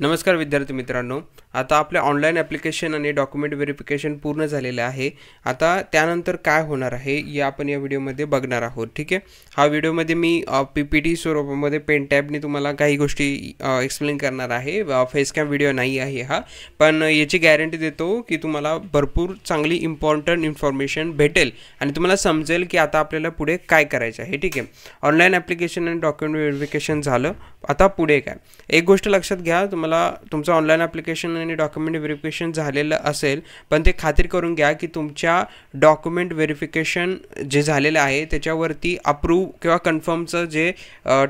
नमस्कार विद्यार्थी मित्रांनो, आता आपल्या ऑनलाईन ॲप्लिकेशन आणि डॉक्युमेंट व्हेरिफिकेशन पूर्ण झालेलं आहे। आता त्यानंतर काय होणार आहे हे आपण या व्हिडिओमध्ये बघणार आहोत। ठीक आहे, हा व्हिडिओमध्ये मी PPT स्वरूपामध्ये पेन टॅबने तुम्हाला काही गोष्टी एक्सप्लेन करणार आहे। फेस कॅम व्हिडिओ नाही आहे हा, पण याची गॅरंटी देतो की तुम्हाला भरपूर चांगली इम्पॉर्टंट इन्फॉर्मेशन भेटेल आणि तुम्हाला समजेल की आता आपल्याला पुढे काय करायचं आहे। ठीक आहे, ऑनलाईन ॲप्लिकेशन आणि डॉक्युमेंट व्हेरिफिकेशन झालं, आता पुढे काय। एक गोष्ट लक्षात घ्या, तुम्हाला तुमचं ऑनलाईन ॲप्लिकेशन आणि डॉक्युमेंट व्हेरिफिकेशन झालेलं असेल, पण ते खात्री करून घ्या की तुमच्या डॉक्युमेंट व्हेरिफिकेशन जे झालेलं आहे त्याच्यावरती अप्रूव्ह किंवा कन्फर्मचं जे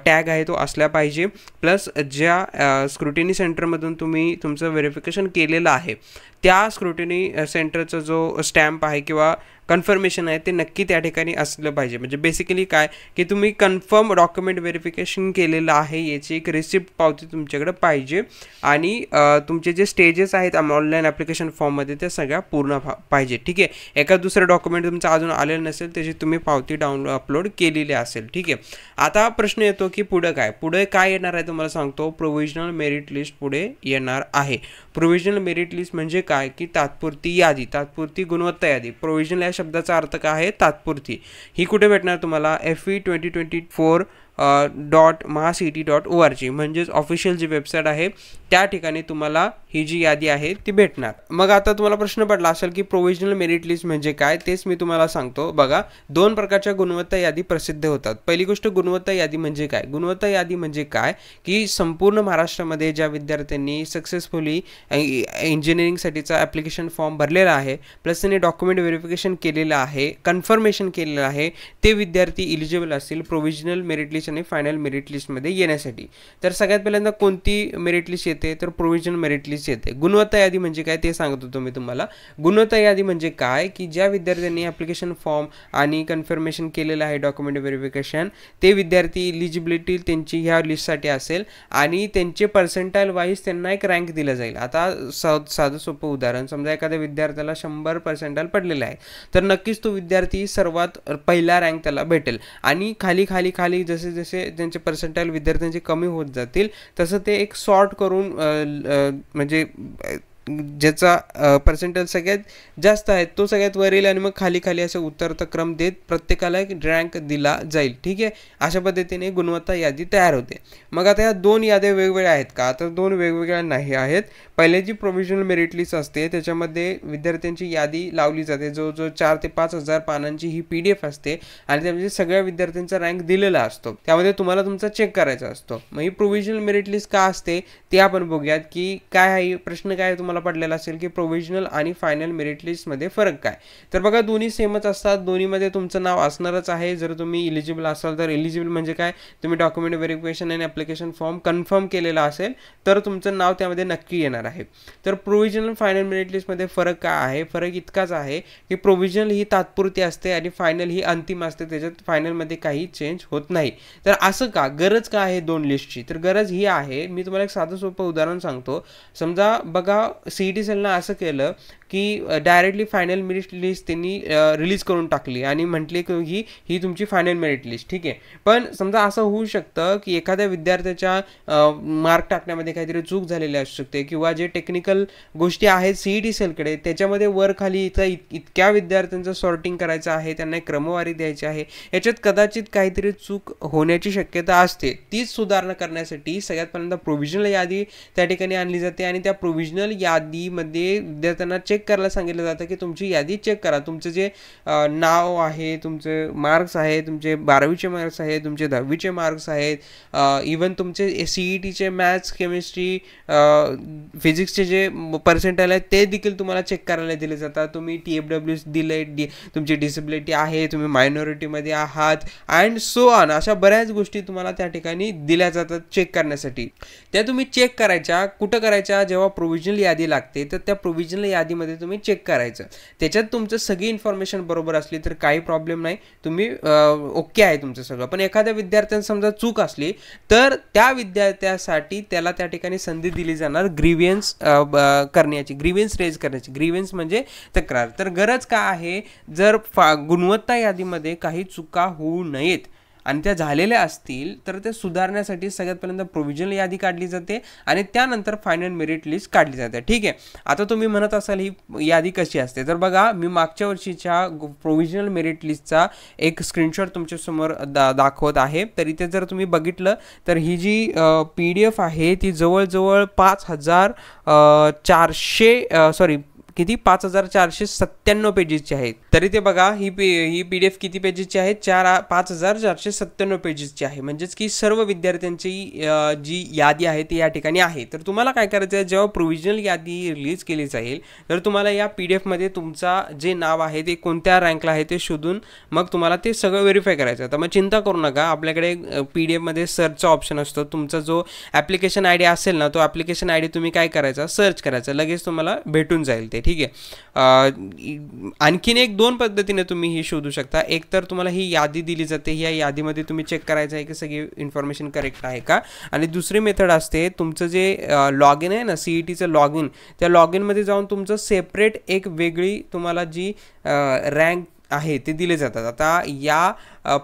टॅग आहे तो असला पाहिजे। प्लस ज्या स्क्रुटिनी सेंटरमधून तुम्ही तुमचं व्हेरिफिकेशन केलेलं आहे त्या स्क्रुटिनी सेंटरचा जो स्टॅम्प आहे किंवा कन्फर्मेशन आहे ते नक्की त्या ठिकाणी असलं पाहिजे। म्हणजे बेसिकली काय की तुम्ही कन्फर्म डॉक्युमेंट व्हेरिफिकेशन केलेलं आहे याची एक रिसिप्ट पावती तुमच्याकडे पाहिजे आणि तुमचे जे स्टेजेस आहेत ऑनलाईन ॲप्लिकेशन फॉर्ममध्ये त्या सगळ्या पूर्ण पाहिजे। ठीक आहे, एका दुसरं डॉक्युमेंट तुमचं अजून आलेलं नसेल त्याची तुम्ही पावती अपलोड केलेली असेल। ठीक आहे, आता प्रश्न येतो की पुढे काय येणार आहे तुम्हाला सांगतो। प्रोव्हिजनल मेरिट लिस्ट पुढे येणार आहे। प्रोव्हिजनल मेरिट लिस्ट म्हणजे काय की तात्पुरती यादी, तात्पुरती गुणवत्ता यादी। प्रोव्हिजनल या शब्दाचा अर्थ काय आहे, तात्पुरती। ही कुठे भेटणार तुम्हाला FE2024.mahacity.org म्हणजेच ऑफिशियल जी वेबसाईट आहे त्या ठिकाणी तुम्हाला ही जी यादी आहे ती भेटणार। मग आता तुम्हाला प्रश्न पडला असेल की प्रोव्हिजनल मेरिट लिस्ट म्हणजे काय, तेच मी तुम्हाला सांगतो। बघा, दोन प्रकारच्या गुणवत्ता यादी प्रसिद्ध होतात। पहिली गोष्ट गुणवत्ता यादी म्हणजे काय। गुणवत्ता यादी म्हणजे काय की संपूर्ण महाराष्ट्रामध्ये ज्या विद्यार्थ्यांनी सक्सेसफुली इंजिनिअरिंगसाठीचा ॲप्लिकेशन फॉर्म भरलेला आहे, प्लस त्यांनी डॉक्युमेंट व्हेरिफिकेशन केलेलं आहे, कन्फर्मेशन केलेलं आहे, ते विद्यार्थी इलिजिबल असतील प्रोव्हिजनल मेरिट लिस्ट आणि फायनल मेरिट लिस्टमध्ये येण्यासाठी। तर सगळ्यात पहिल्यांदा कोणती मेरिट लिस्ट येते, तर प्रोव्हिजनल मेरिट लिस्ट येते। गुणवत्ता यादी म्हणजे काय ते सांगत होतो मी तुम्हाला। गुणवत्ता यादी म्हणजे काय की ज्या विद्यार्थ्यांनी ॲप्लिकेशन फॉर्म आणि कन्फर्मेशन केलेलं आहे डॉक्युमेंट व्हेरिफिकेशन, ते विद्यार्थी इलिजिबिलिटी त्यांची ह्या लिस्टसाठी असेल आणि त्यांचे पर्सेंटाईल वाईज त्यांना एक रँक दिला जाईल। आता साधं सोपं उदाहरण, समजा एखाद्या विद्यार्थ्याला 100 पर्सेंटाईल पडलेले आहे, तर नक्कीच तो विद्यार्थी सर्वात पहिला रँक त्याला भेटेल आणि खाली खाली खाली जसे जसे त्यांचे पर्सेंटाईल विद्यार्थ्यांचे कमी होत जातील तसं ते एक सॉर्ट करून म्हणजे ज्याचा पर्सेंटेज सगळ्यात जास्त आहे तो सगळ्यात वर येईल आणि मग खाली खाली असं उतरता क्रम देत प्रत्येकाला एक रँक दिला जाईल। ठीक आहे, अशा पद्धतीने गुणवत्ता यादी तयार होते। मग आता या दोन याद्या वेगवेगळ्या आहेत का, तर दोन वेगवेगळ्या नाही आहेत। पहिले जी प्रोव्हिजनल मेरिट लिस्ट असते त्याच्यामध्ये विद्यार्थ्यांची यादी लावली जाते, जो 4 ते 5 हजार पानांची ही PDF असते आणि त्यामध्ये सगळ्या विद्यार्थ्यांचा रँक दिलेला असतो, त्यामध्ये तुम्हाला तुमचा चेक करायचा असतो। मग ही प्रोव्हिजनल मेरिट लिस्ट का असते ते आपण बघूयात की काय आहे। प्रश्न काय तुम्हाला पडलेला असेल की प्रोव्हिजनल आणि फायनल मेरिट लिस्टमध्ये फरक काय। तर बघा, दोन्ही सेमच असतात, दोन्हीमध्ये तुमचं नाव असणारच आहे। जर तुम्ही इलिजिबल असाल तर इलिजिबल म्हणजे काय, तुम्ही डॉक्युमेंट व्हेरिफिकेशन आणि ॲप्लिकेशन फॉर्म कन्फर्म केलेला असेल तर तुमचं नाव त्यामध्ये नक्की येणार आहे। तर प्रोव्हिजनल फायनल मेरिट लिस्टमध्ये फरक काय आहे, फरक इतकाच आहे की प्रोव्हिजनल ही तात्पुरती असते आणि फायनल ही अंतिम असते, त्याच्यात फायनलमध्ये काही चेंज होत नाही। तर असं का, गरज का आहे दोन लिस्टची, तर गरज ही आहे, मी तुम्हाला एक साधं सोपं उदाहरण सांगतो। समजा बघा, CET सेलनं असं केलं की डायरेक्टली फायनल मेरिट लिस्ट त्यांनी रिलीज करून टाकली आणि म्हटले की ही तुमची फायनल मेरिट लिस्ट। ठीक आहे, पण समजा असं होऊ शकतं की एखाद्या विद्यार्थ्याच्या मार्क टाकण्यामध्ये काहीतरी चूक झालेली असू शकते किंवा जे टेक्निकल गोष्टी आहेत CET सेलकडे त्याच्यामध्ये वर खाली इतक्या विद्यार्थ्यांचं सॉर्टिंग करायचं आहे, त्यांना एक क्रमवारी द्यायची आहे, याच्यात कदाचित काहीतरी चूक होण्याची शक्यता असते। तीच सुधारणा करण्यासाठी सगळ्यात पहिल्यांदा प्रोव्हिजनल यादी त्या ठिकाणी आणली जाते आणि त्या प्रोव्हिजनल यादीमध्ये विद्यार्थ्यांना चेक करायला सांगितलं जातं की तुमची यादी चेक करा, तुमचं जे नाव आहे, तुमचे मार्क्स आहे, तुमचे 12वीचे मार्क्स आहेत, तुमचे 10वीचे मार्क्स आहेत, इवन तुमचे CETचे मॅथ्स, केमिस्ट्री, फिजिक्सचे जे पर्सेंटाईल आहेत ते देखील तुम्हाला चेक करायला दिले जातात। तुम्ही TFW दिले, तुमची डिसेबिलिटी आहे, तुम्ही मायनॉरिटीमध्ये आहात अँड सो ऑन, अशा बऱ्याच गोष्टी तुम्हाला त्या ठिकाणी दिल्या जातात चेक करण्यासाठी। त्या तुम्ही चेक करायच्या कुठं करायच्या, जेव्हा प्रोव्हिजनल यादी लागते तर त्या प्रोव्हिजनल यादीमध्ये तुम्ही चेक करायचं, त्याच्यात तुमचं सगळी इन्फॉर्मेशन बरोबर असली तर काही प्रॉब्लेम नाही, तुम्ही ओके आहे तुमचं सगळं। पण एखाद्या विद्यार्थ्यांना समजा चूक असली तर त्या विद्यार्थ्यासाठी त्याला त्या ठिकाणी संधी दिली जाणार ग्रीव्हन्स करण्याची, ग्रीव्हन्स रेज करण्याची। ग्रीव्हन्स म्हणजे तक्रार। तर गरज का आहे, जर गुणवत्ता यादीमध्ये काही चुका होऊ नयेत आणि त्या झालेल्या असतील तर ते सुधारण्यासाठी सगळ्यात पहिल्यांदा प्रोव्हिजनल यादी काढली जाते आणि त्यानंतर फायनल मेरिट लिस्ट काढली जाते. ठीक आहे, आता तुम्ही म्हणत असाल ही यादी कशी असते, तर बघा मी मागच्या वर्षीच्या प्रोव्हिजनल मेरिट लिस्टचा एक स्क्रीनशॉट तुमच्यासमोर दाखवत आहे. तर इथे जर तुम्ही बघितलं तर ही जी PDF आहे ती जवळजवळ 5497 पेजेसची आहे. तरी ते बघा ही PDF किती पेजेसची आहे, 5497 पेजेसची आहे. म्हणजेच की सर्व विद्यार्थ्यांची जी यादी आहे ती या ठिकाणी आहे. तर तुम्हाला काय करायचं आहे, जेव्हा प्रोव्हिजनल यादी रिलीज केली जाईल तर तुम्हाला या PDF मध्ये तुमचा जे नाव आहे ते कोणत्या रँकला आहे ते शोधून मग तुम्हाला ते सगळं व्हेरीफाय करायचं. तर मग चिंता करू नका, आपल्याकडे PDF मध्ये सर्चचा ऑप्शन असतो. तुमचा जो ॲप्लिकेशन ID असेल ना, तो ॲप्लिकेशन ID तुम्ही काय करायचा, सर्च करायचा, लगेच तुम्हाला भेटून जाईल ते. ठीक आहे, आणखीन एक 2 पद्धतीने तुम्ही ही शोधू शकता. एक तर तुम्हाला ही यादी दिली जाते, या यादीमध्ये तुम्ही चेक करायचं आहे की सगळी इन्फॉर्मेशन करेक्ट आहे का. आणि दुसरी मेथड असते, तुमचं जे लॉग इन आहे ना, CETचं लॉग इन, त्या लॉग इनमध्ये जाऊन तुमचं सेपरेट एक वेगळी तुम्हाला जी रँक आहे ते दिले जातात. आता या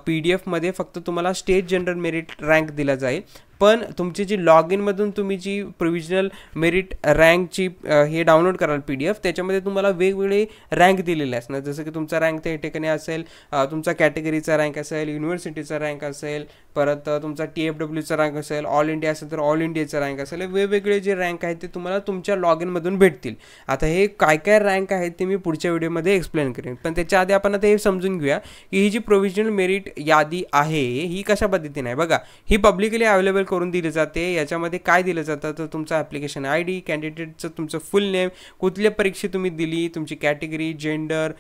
PDF मध्ये फक्त तुम्हाला स्टेट जनरल मेरिट रँक दिला जाईल, पण तुमची जी लॉग इनमधून तुम्ही जी प्रोव्हिजनल मेरिट रँकची हे डाउनलोड कराल PDF, त्याच्यामध्ये तुम्हाला वेगवेगळे रँक दिलेले असणार. जसं की तुमचा रँक त्या ठिकाणी असेल, तुमचा कॅटेगरीचा रँक असेल, युनिव्हर्सिटीचा रँक असेल, परत तुमचा TFWचा रँक असेल, ऑल इंडिया असेल तर ऑल इंडियाचा रँक असेल. वेगवेगळे जे रँक आहेत ते तुम्हाला तुमच्या लॉग इनमधून भेटतील. आता हे काय काय रँक आहेत ते मी पुढच्या व्हिडिओमध्ये एक्सप्लेन करेन, पण त्याच्या आधी आपण आता हे समजून घेऊया की ही जी प्रोव्हिजनल मेरिट यादी आहे ही कशा पद्धतीने आहे. बघा, ही पब्लिकली अवेलेबल करून दिली जाते. याच्यामध्ये काय दिलं जातं, तर तुमचा ॲप्लिकेशन ID, कॅन्डिडेटचं तुमचं फुल नेम, कुठल्या परीक्षा तुम्ही दिली, तुमची कॅटेगरी, जेंडर,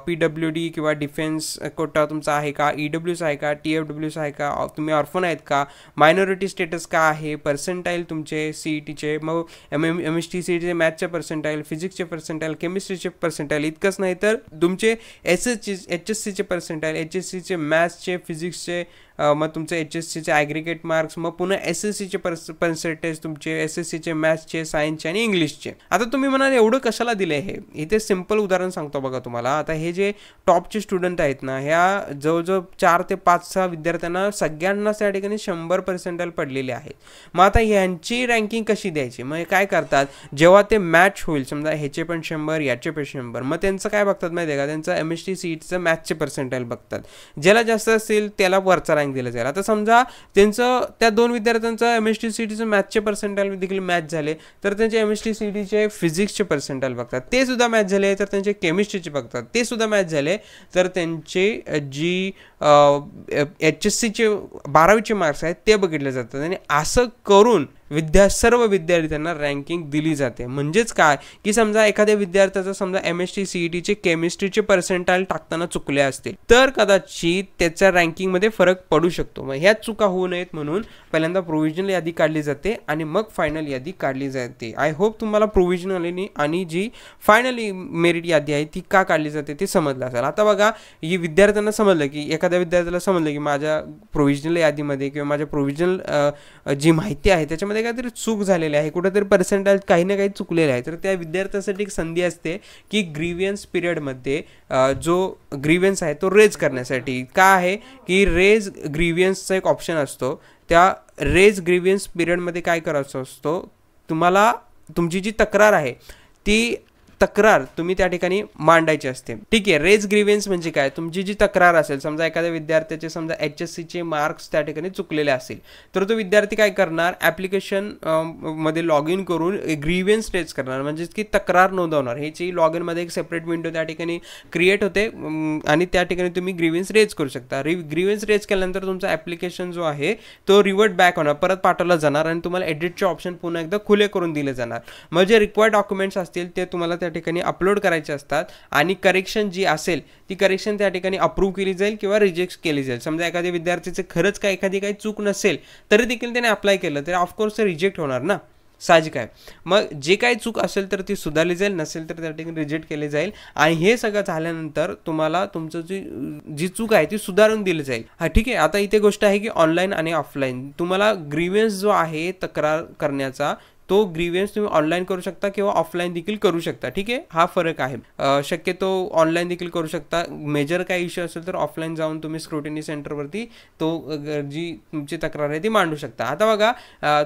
PWD किंवा डिफेन्स कोटा तुमचा आहे का, EWS आहे का, TFWS आहे का, तुम्ही ऑर्फन आहेत का, मायनॉरिटी स्टेटस का आहे, पर्सेंटाईल तुमचे CETचे, मग MST CETचे मॅथ्सचे पर्सेंटाईल, फिजिक्सचे पर्सेंटाईल, केमिस्ट्रीचे पर्सेंटाईल. इतकंच नाही तर तुमचे HSCचे पर्सेंटाईल, HSCचे मॅथ्सचे, फिजिक्सचे, मग तुमचे HSCचे ॲग्रिगेट मार्क्स, मग पुन्हा SSCचे पर्सेंटेज तुमचे, SSCचे मॅथ्सचे, सायन्सचे आणि इंग्लिशचे. आता तुम्ही म्हणाल एवढं कशाला दिलं आहे, इथे सिम्पल उदाहरण सांगतो बघा तुम्हाला. आता हे जे टॉपचे स्टुडंट आहेत ना, ह्या जवळजवळ 4 ते 5-6 विद्यार्थ्यांना सगळ्यांनाच त्या ठिकाणी 100 पर्सेंटाईल पडलेले आहेत. मग आता ह्यांची रँकिंग कशी द्यायची, मग काय करतात, जेव्हा ते मॅच होईल, समजा ह्याचे पण 100 याचे पण 100, मग त्यांचं काय बघतात माहिती आहे का, त्यांचं MST CETचं मॅथ्सचे पर्सेंटाईल बघतात. ज्याला जास्त असतील त्याला वरचा रँक दिला जाईल. आता समजा त्यांचं त्या 2 विद्यार्थ्यांचं MST CETचं मॅथ्सचे पर्सेंटाईल देखील मॅच झाले तर त्यांचे MST CETचे फिजिक्सचे पर्सेंटाईल बघतात, ते सुद्धा मॅच झाले तर त्यांचे केमिस्ट्रीचे बघतात, ते सुद्धा मॅच झाले तर त्यांचे जी HSCचे 12वीचे मार्क्स आहेत ते बघितले जातात. आणि असं करून सर्व विद्यार्थ्यांना रँकिंग दिली जाते. म्हणजेच काय की समजा एखाद्या विद्यार्थ्याचं समजा MST CETचे केमिस्ट्रीचे पर्सेंटाईल टाकताना चुकले असतील तर कदाचित त्याच्या रँकिंगमध्ये फरक पडू शकतो. मग ह्याच चुका होऊ नयेत म्हणून पहिल्यांदा प्रोव्हिजनल यादी काढली जाते आणि मग फायनल यादी काढली जाते. आय होप तुम्हाला प्रोव्हिजनल आणि जी फायनल मेरिट यादी आहे ती का काढली जाते ते समजलं असेल. आता बघा, ही विद्यार्थ्यांना समजलं की एखाद्या विद्यार्थ्याला समजलं की माझ्या प्रोव्हिजनल यादीमध्ये किंवा माझ्या प्रोव्हिजनल जी माहिती आहे त्याच्यामध्ये काहीतरी चूक झालेली आहे, कुठेतरी पर्सेंटाईल काही ना काही चुकलेलं आहे, तर त्या विद्यार्थ्यासाठी एक संधी असते की ग्रीव्हन्स पिरियडमध्ये जो ग्रीव्हन्स आहे तो रेज करण्यासाठी. काय आहे की रेज ग्रीव्हन्सचा एक ऑप्शन असतो. त्या रेज ग्रीव्हन्स पिरियडमध्ये काय करायचं असतो, तुम्हाला तुमची जी तक्रार आहे ती तक्रार तुम्ही त्या ठिकाणी मांडायची असते. ठीक आहे, रेज ग्रीव्हन्स म्हणजे काय, तुमची जी तक्रार असेल, समजा एखाद्या विद्यार्थ्याचे समजा HSCचे मार्क्स त्या ठिकाणी चुकलेले असतील तर तो विद्यार्थी काय करणार, ॲप्लिकेशन मध्ये लॉग इन करून ग्रीव्हन्स रेज करणार, म्हणजे की तक्रार नोंदवणार. ह्याची लॉग इनमध्ये एक सेपरेट विंडो त्या ठिकाणी क्रिएट होते आणि त्या ठिकाणी तुम्ही ग्रीव्हन्स रेज करू शकता. ग्रीव्हन्स रेज केल्यानंतर तुमचा ॲप्लिकेशन जो आहे तो रिव्हर्ट बॅक होणार, परत पाठवला जाणार आणि तुम्हाला एडिटचे ऑप्शन पुन्हा एकदा खुले करून दिले जाणार. मग जे रिक्वायर्ड डॉक्युमेंट्स असतील ते तुम्हाला त्या ठिकाणी अपलोड करायचे असतात आणि करेक्शन जी असेल ती करेक्शन त्या ठिकाणी अप्रूव्ह केली जाईल किंवा रिजेक्ट केली जाईल. समजा एखाद्या विद्यार्थीचे खरंच एखादी काही चूक नसेल तरी देखील त्याने अप्लाय केलं तर ऑफकोर्स ते रिजेक्ट होणार ना, साहजिक आहे. मग जे काही चूक असेल तर ती सुधारली जाईल, नसेल तर त्या ठिकाणी रिजेक्ट केली जाईल. आणि हे सगळं झाल्यानंतर तुम्हाला तुमचं जी चूक आहे ती सुधारून दिली जाईल. हा ठीक आहे. आता इथे गोष्ट आहे की ऑनलाईन आणि ऑफलाईन तुम्हाला ग्रीव्हन्स जो आहे तक्रार करण्याचा तो ग्रीव्हन्स तुम्ही ऑनलाईन करू शकता किंवा ऑफलाईन देखील करू शकता. ठीक आहे, हा फरक आहे. शक्यतो ऑनलाईन देखील करू शकता. मेजर काही इश्यू असेल तर ऑफलाईन जाऊन तुम्ही स्क्रुटिनी सेंटरवरती तो जी तुमची तक्रार आहे ती मांडू शकता. आता बघा,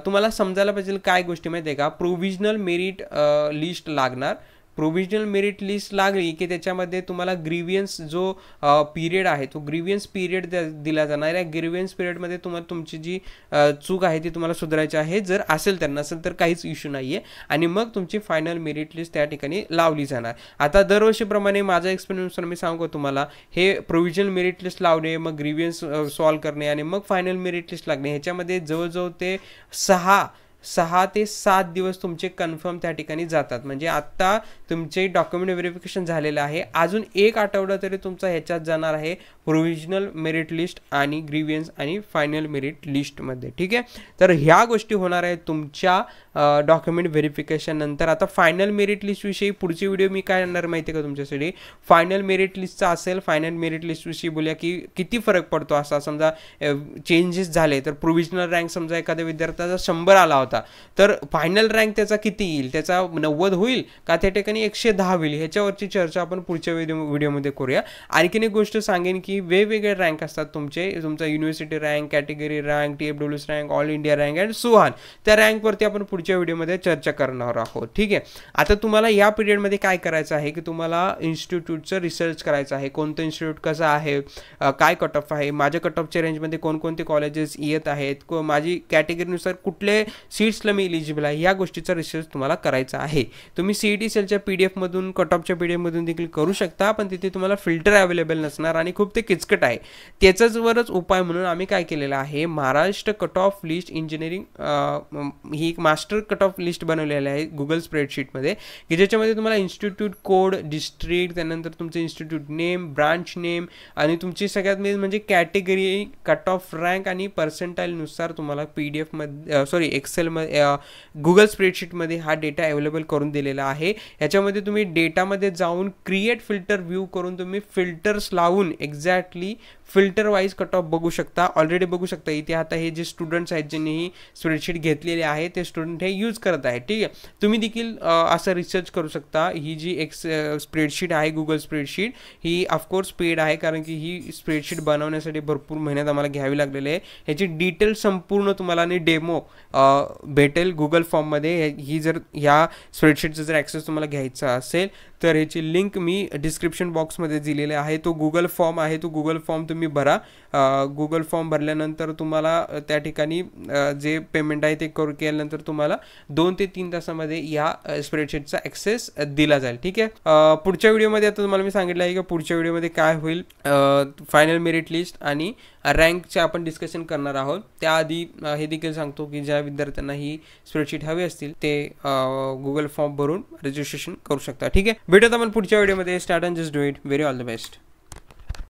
तुम्हाला समजायला पाहिजे काय गोष्टी माहिती आहे का. प्रोव्हिजनल मेरिट लिस्ट लागणार. प्रोव्हिजनल मेरिट लिस्ट लागली की त्याच्यामध्ये तुम्हाला ग्रीव्हन्स जो पिरियड आहे तो ग्रीव्हन्स पिरियड दिला जाणार. या ग्रीव्हन्स पिरियडमध्ये तुम्हाला तुमची जी चूक आहे ती तुम्हाला सुधारायची आहे. जर असेल तर, नसेल तर काहीच इश्यू नाही आहे. आणि मग तुमची फायनल मेरिट लिस्ट त्या ठिकाणी लावली जाणार. आता दरवर्षीप्रमाणे माझ्या एक्सपिरियन्सनुसार मी सांगू तुम्हाला, हे प्रोव्हिजनल मेरिट लिस्ट लावणे, मग ग्रीव्हन्स सॉल्व्ह करणे आणि मग फायनल मेरिट लिस्ट लागणे, ह्याच्यामध्ये जवळजवळ ते 6 ते 7 दिवस तुमचे कन्फर्म त्या ठिकाणी जातात. म्हणजे आत्ता तुमचे डॉक्युमेंट व्हेरिफिकेशन झालेलं आहे, अजून 1 आठवडा तरी तुमचा ह्याच्यात जाणार आहे प्रोव्हिजनल मेरिट लिस्ट आणि ग्रीव्हन्स आणि फायनल मेरिट लिस्टमध्ये. ठीक आहे, तर ह्या गोष्टी होणार आहेत तुमच्या डॉक्युमेंट व्हेरिफिकेशन नंतर. आता फायनल मेरिट लिस्टविषयी पुढची व्हिडिओ मी काय आणणार माहिती आहे का तुमच्यासाठी. फायनल मेरिट लिस्टचा असेल. फायनल मेरिट लिस्टविषयी बोलूया की किती फरक पडतो. असा समजा चेंजेस झाले तर प्रोव्हिजनल रँक समजा एखाद्या विद्यार्थ्याचा 100 आला होता, तर फायनल रँक त्याचा किती येईल, त्याचा 90 होईल का त्या ठिकाणी 110 होईल, ह्याच्यावरची चर्चा आपण पुढच्या व्हिडिओमध्ये करूया. आणखीन एक गोष्ट सांगेन की वेगवेगळे रँक असतात तुमचा university rank, category rank, TFWS rank, all India rank and so on. त्या रँकवरती आपण पुढच्या व्हिडिओमध्ये चर्चा करणार आहोत. ठीक आहे, आता तुम्हाला या पिरियडमध्ये काय करायचं आहे की तुम्हाला इन्स्टिट्यूटचं रिसर्च करायचं आहे. कोणतं इन्स्टिट्यूट कसं आहे, काय कट ऑफ आहे, माझ्या कट ऑफच्या रेंजमध्ये कोणकोणते कॉलेजेस येत आहेत, माझी कॅटेगरीनुसार कुठले सीट्सला मी इलिजिबल आहे, या गोष्टीचा रिसर्च तुम्हाला करायचा आहे. तुम्ही CET सेलच्या PDF मधून, कट ऑफच्या PDF मधून देखील करू शकता, पण तिथे तुम्हाला फिल्टर अवेलेबल नसणार आणि खूप ते किचकट आहे. त्याचाच उपाय म्हणून आम्ही काय केलेलं आहे, Maharashtra cut off list engineering ही एक मास्टर कट ऑफ लिस्ट बनवलेली आहे गुगल स्प्रेडशीटमध्ये, की ज्याच्यामध्ये तुम्हाला इन्स्टिट्यूट कोड, डिस्ट्रिक्ट, त्यानंतर तुमचं इन्स्टिट्यूट नेम, ब्रांच नेम आणि तुमची सगळ्यात मेन म्हणजे कॅटेगरी, कट ऑफ रँक आणि पर्सेंटाईलनुसार तुम्हाला PDF मध्ये एक्सेलमध्ये गुगल स्प्रेडशीटमध्ये हा डेटा अवेलेबल करून दिलेला आहे. याच्यामध्ये तुम्ही डेटामध्ये जाऊन क्रिएट फिल्टर व्ह्यू करून तुम्ही फिल्टर्स लावून exactly filter wise cut off बघू शकता. ऑलरेडी बघू शकता इथे आता हे जे स्टुडंट्स आहेत ज्यांनी ही स्प्रेडशीट घेतलेली आहे ते स्टुडंट हे यूज करत आहेत. ठीक आहे, तुम्ही देखील असं रिसर्च करू शकता. ही जी स्प्रेडशीट आहे गुगल स्प्रेडशीट ही ऑफकोर्स पेड आहे, कारण की ही स्प्रेडशीट बनवण्यासाठी भरपूर मेहनत आम्हाला घ्यावी लागलेली आहे. ह्याची डिटेल संपूर्ण तुम्हाला आणि डेमो भेटेल गुगल फॉर्ममध्ये. ही जर ह्या स्प्रेडशीटचा जर ॲक्सेस तुम्हाला घ्यायचा असेल तर ह्याची लिंक मी डिस्क्रिप्शन बॉक्समध्ये दिलेली आहे. तो गुगल फॉर्म आहे, तो गुगल फॉर्म तुम्ही भरा. गुगल फॉर्म भरल्यानंतर तुम्हाला त्या ठिकाणी जे पेमेंट आहे ते केल्यानंतर तुम्हाला 2 ते 3 तासामध्ये या स्प्रेडशीटचा ॲक्सेस दिला जाईल. ठीक आहे, पुढच्या व्हिडिओमध्ये आता तुम्हाला मी सांगितलं आहे की पुढच्या व्हिडिओमध्ये काय होईल, फायनल मेरिट लिस्ट आणि रँकचे आपण डिस्कशन करणार आहोत. त्याआधी हे देखील सांगतो की ज्या विद्यार्थ्यांना ही स्प्रेडशीट हवी असतील ते गुगल फॉर्म भरून रजिस्ट्रेशन करू शकता. ठीक आहे, भेटूया आपण पुढच्या व्हिडिओमध्ये. Start and just do it. Very all the best.